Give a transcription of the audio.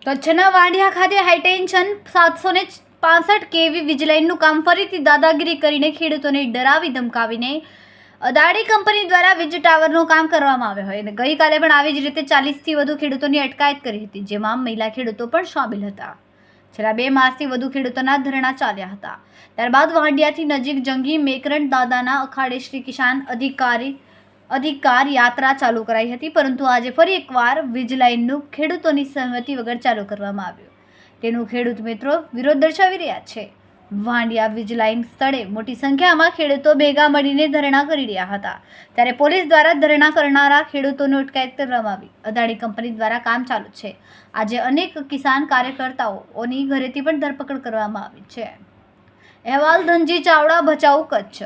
કચ્છના વાંઢિયા ખાતે હાઈટેન્શન 765 કેવી વીજ લાઇનનું કામ ફરીથી દાદાગીરી કરીને ખેડૂતોને ડરાવી ધમકાવીને અદાણી કંપની દ્વારા વીજ ટાવરનું કામ કરવામાં આવ્યું હોય અને ગઈકાલે પણ આવી જ રીતે 40થી વધુ ખેડૂતોની અટકાયત કરી હતી, જેમાં મહિલા ખેડૂતો પણ સામેલ હતા. છેલ્લા 2 માસથી વધુ ખેડૂતોના ધરણા ચાલ્યા હતા. ત્યારબાદ વાંઢિયાથી નજીક જંગી મેકરણ દાદાના અખાડે શ્રી કિસાન અધિકાર યાત્રા ચાલુ કરાઈ હતી, પરંતુ આજે ફરી એકવાર વીજ લાઇનનું ખેડૂતોની સહમતિ વગર ચાલુ કરવામાં આવ્યું. તેનું ખેડૂત મિત્રો વિરોધ દર્શાવી રહ્યા છે. વાંઢિયા વીજ લાઇન સ્થળે મોટી સંખ્યામાં ખેડૂતો ભેગા મળીને ધરણા કરી રહ્યા હતા, ત્યારે પોલીસ દ્વારા ધરણા કરનારા ખેડૂતોની અટકાયત કરવામાં આવી. અદાણી કંપની દ્વારા કામ ચાલુ છે. આજે અનેક કિસાન કાર્યકર્તાઓની ઘરેથી પણ ધરપકડ કરવામાં આવી છે. અહેવાલ ધનજી ચાવડા, ભચાઉ, કચ્છ.